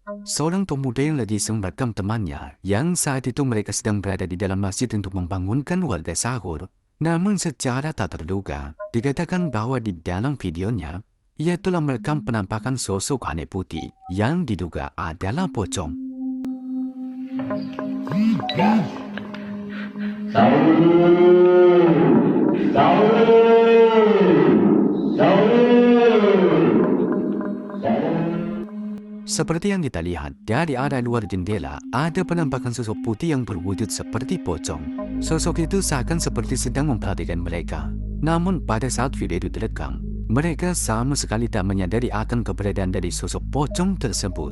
Seorang pemuda yang lagi merekam temannya yang saat itu mereka sedang berada di dalam masjid untuk membangunkan warga sahur. Namun secara tak terduga, dikatakan bahwa di dalam videonya, ia telah merekam penampakan sosok aneh putih yang diduga adalah pocong. Seperti yang kita lihat, dari arah luar jendela, ada penampakan sosok putih yang berwujud seperti pocong. Sosok itu seakan seperti sedang memperhatikan mereka. Namun pada saat video itu direkam, mereka sama sekali tak menyadari akan keberadaan dari sosok pocong tersebut.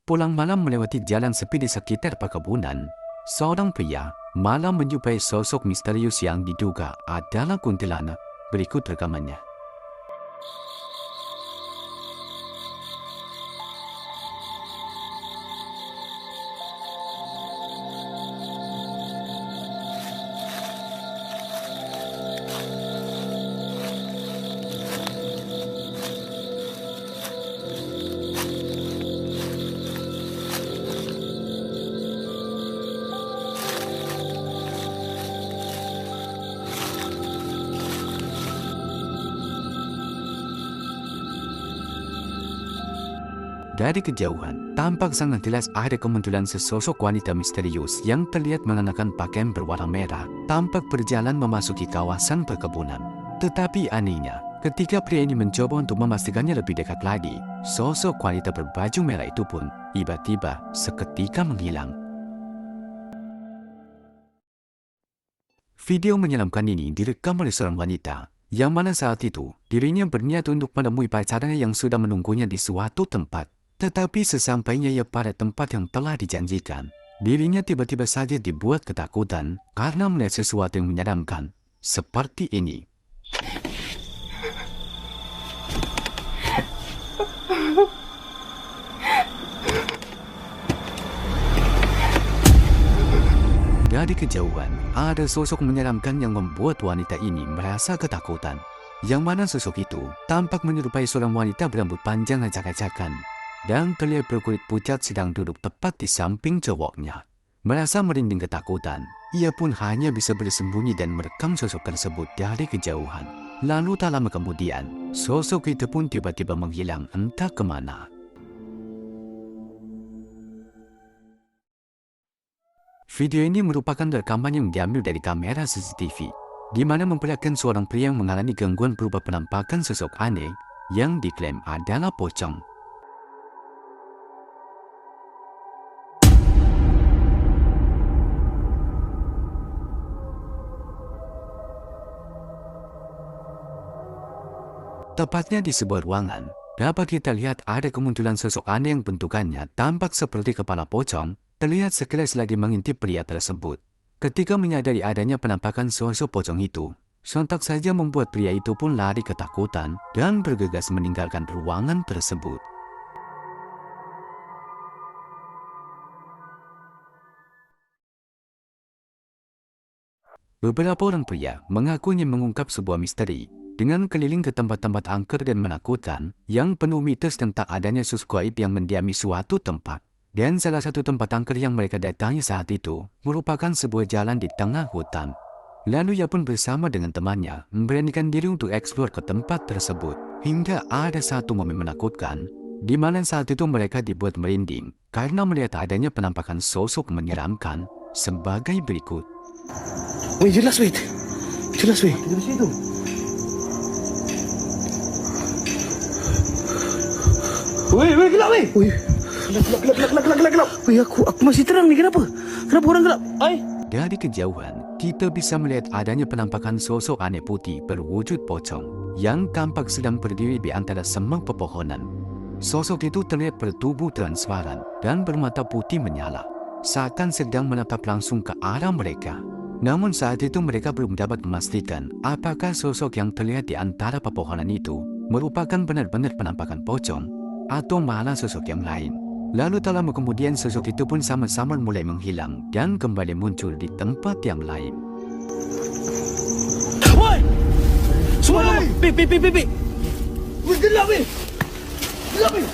Pulang malam melewati jalan sepi di sekitar perkebunan, seorang pria malah menjumpai sosok misterius yang diduga adalah kuntilanak. Berikut rekamannya. Dari kejauhan, tampak sangat jelas ada kemunculan sesosok wanita misterius yang terlihat mengenakan pakaian berwarna merah, tampak berjalan memasuki kawasan perkebunan. Tetapi anehnya, ketika pria ini mencoba untuk memastikannya lebih dekat lagi, sosok wanita berbaju merah itu pun tiba-tiba seketika menghilang. Video menyeramkan ini direkam oleh seorang wanita, yang mana saat itu dirinya berniat untuk menemui pacarnya yang sudah menunggunya di suatu tempat. Tetapi sesampainya ia pada tempat yang telah dijanjikan, dirinya tiba-tiba saja dibuat ketakutan karena melihat sesuatu yang menyeramkan seperti ini. Dari kejauhan, ada sosok menyeramkan yang membuat wanita ini merasa ketakutan. Yang mana sosok itu tampak menyerupai seorang wanita berambut panjang acak-acakan dan terlihat berkulit pucat sedang duduk tepat di samping cowoknya. Merasa merinding ketakutan, ia pun hanya bisa bersembunyi dan merekam sosok tersebut dari kejauhan. Lalu tak lama kemudian, sosok itu pun tiba-tiba menghilang entah kemana. Video ini merupakan rekaman yang diambil dari kamera CCTV, di mana memperlihatkan seorang pria yang mengalami gangguan berupa penampakan sosok aneh yang diklaim adalah pocong. Tepatnya di sebuah ruangan, dapat kita lihat ada kemunculan sosok aneh yang bentukannya tampak seperti kepala pocong, terlihat sekilas lagi mengintip pria tersebut. Ketika menyadari adanya penampakan sosok pocong itu, sontak saja membuat pria itu pun lari ketakutan dan bergegas meninggalkan ruangan tersebut. Beberapa orang pria mengakunya mengungkap sebuah misteri dengan keliling ke tempat-tempat angker dan menakutkan yang penuh mitos tentang adanya sosok gaib yang mendiami suatu tempat. Dan salah satu tempat angker yang mereka datangi saat itu merupakan sebuah jalan di tengah hutan. Lalu ia pun bersama dengan temannya memberanikan diri untuk eksplor ke tempat tersebut. Hingga ada satu momen menakutkan, di mana saat itu mereka dibuat merinding karena melihat adanya penampakan sosok menyeramkan sebagai berikut. Weh, jelas weh. Jelas weh. Di situ. Weh, gelap weh. Weh. Gelap. Weh, aku masih terang nih. Kenapa orang gelap? Dari kejauhan, kita bisa melihat adanya penampakan sosok aneh putih berwujud pocong yang tampak sedang berdiri di antara semak pepohonan. Sosok itu terlihat bertubuh transparan dan bermata putih menyala, seakan sedang menatap langsung ke arah mereka. Namun saat itu mereka belum dapat memastikan apakah sosok yang terlihat di antara pepohonan itu merupakan benar-benar penampakan pocong atau malah sosok yang lain. Lalu tak lama kemudian sosok itu pun sama-sama mulai menghilang dan kembali muncul di tempat yang lain. Woi! Semua Pi. Wih, gelap weh. Gelap weh.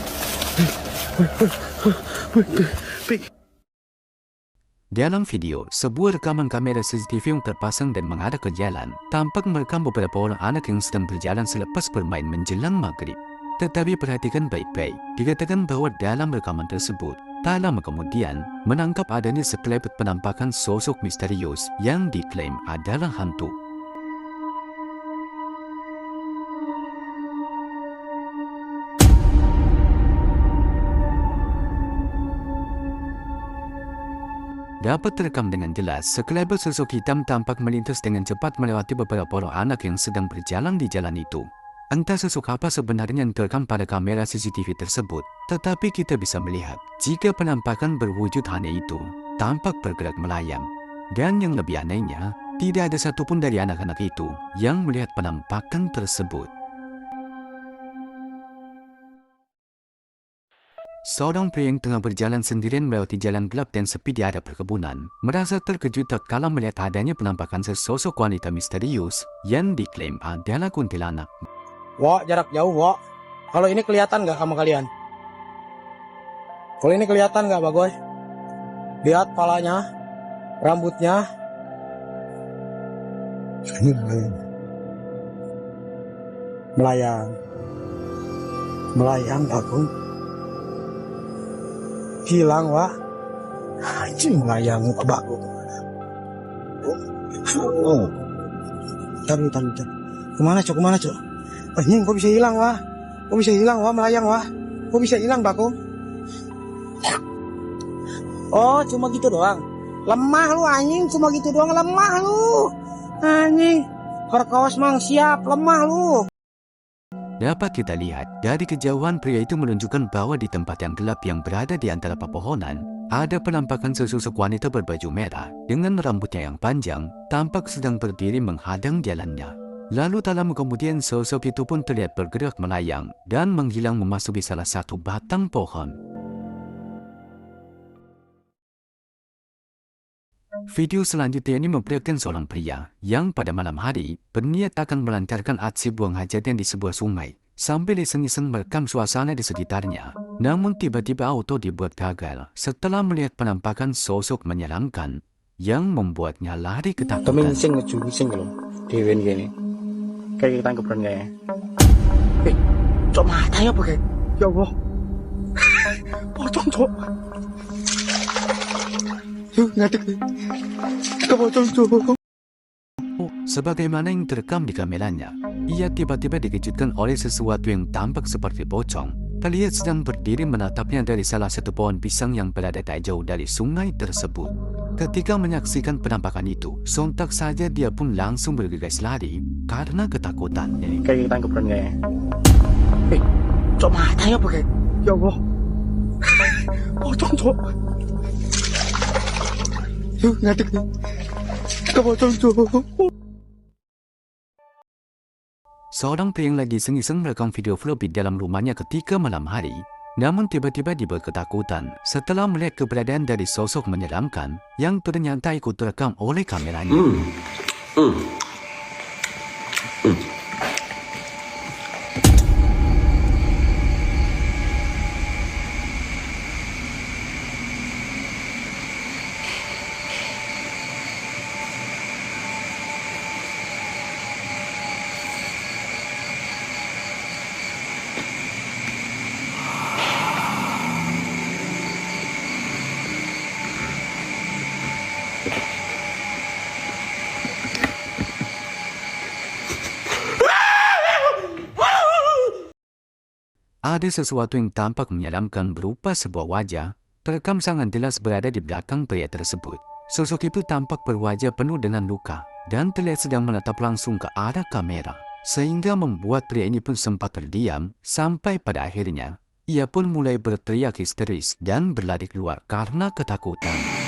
Dalam video, sebuah rekaman kamera CCTV yang terpasang dan menghadap ke jalan tampak merekam beberapa orang anak yang sedang berjalan selepas bermain menjelang maghrib. Tetapi perhatikan baik-baik, dikatakan bahawa dalam rekaman tersebut, tak lama kemudian menangkap adanya sekelebat penampakan sosok misterius yang diklaim adalah hantu. Dapat terekam dengan jelas, sekelebat sosok hitam tampak melintas dengan cepat melewati beberapa orang anak yang sedang berjalan di jalan itu. Entah sosok apa sebenarnya yang terekam pada kamera CCTV tersebut, tetapi kita bisa melihat jika penampakan berwujud hanya itu, tampak bergerak melayang. Dan yang lebih anehnya, tidak ada satupun dari anak-anak itu yang melihat penampakan tersebut. Seorang pria yang tengah berjalan sendirian melewati jalan gelap dan sepi di area perkebunan merasa terkejut tatkala melihat adanya penampakan sesosok wanita misterius yang diklaim adalah kuntilanak. Wak, jarak jauh, Wak. Kalau ini kelihatan nggak sama kalian? Kalau ini kelihatan nggak, Bagoy? Lihat palanya, rambutnya. Ini melayang. Melayang, Bagoy. Hilang, Wak. Anjing, melayang, Pak Bagoy. Oh. Bentar. Kemana, Cok? Anjing, kok bisa hilang, Wah? Kok bisa hilang, Wah? Melayang, Wah? Kok bisa hilang, Bakung? Oh, cuma gitu doang. Lemah lu, anjing. Cuma gitu doang, lemah lu. Anjing. Kerkawas mang siap, lemah lu. Dapat kita lihat, dari kejauhan pria itu menunjukkan bahwa di tempat yang gelap yang berada di antara pepohonan, ada penampakan sesosok wanita berbaju merah dengan rambutnya yang panjang, tampak sedang berdiri menghadang jalannya. Lalu tak lama kemudian sosok itu pun terlihat bergerak melayang dan menghilang memasuki salah satu batang pohon. Video selanjutnya ini memperlihatkan seorang pria yang pada malam hari berniat akan melancarkan aksi buang hajatnya di sebuah sungai sambil iseng-iseng merekam suasana di sekitarnya. Namun tiba-tiba auto dibuat gagal setelah melihat penampakan sosok menyeramkan yang membuatnya lari ketakutan. Sing loh. Dewen gini. Kayak kita tangkepan kayaknya. Cok mata ya pakai. Ya Allah. Pocong, Cok. Ngadek nih. Kita pocong, Cok. Sebagaimana yang terekam di kameranya, ia tiba-tiba dikejutkan oleh sesuatu yang tampak seperti pocong. Terlihat sedang berdiri menatapnya dari salah satu pohon pisang yang berada tak jauh dari sungai tersebut. Ketika menyaksikan penampakan itu, sontak saja dia pun langsung bergegas lari karena ketakutan. Kayak kita tangkepan kayaknya. Cok mata ya pakai. Ya Allah. Pocong, Cok. Ngadek nih. Kita pocong, Cok. Seorang pria yang lagi iseng-iseng merekam video vlog di dalam rumahnya ketika malam hari, namun tiba-tiba dibuat ketakutan setelah melihat keberadaan dari sosok menyeramkan yang ternyata ikut terekam oleh kameranya. Ada sesuatu yang tampak menyeramkan berupa sebuah wajah, terekam sangat jelas berada di belakang pria tersebut. Sosok itu tampak berwajah penuh dengan luka dan terlihat sedang menatap langsung ke arah kamera, sehingga membuat pria ini pun sempat terdiam sampai pada akhirnya ia pun mulai berteriak histeris dan berlari keluar karena ketakutan.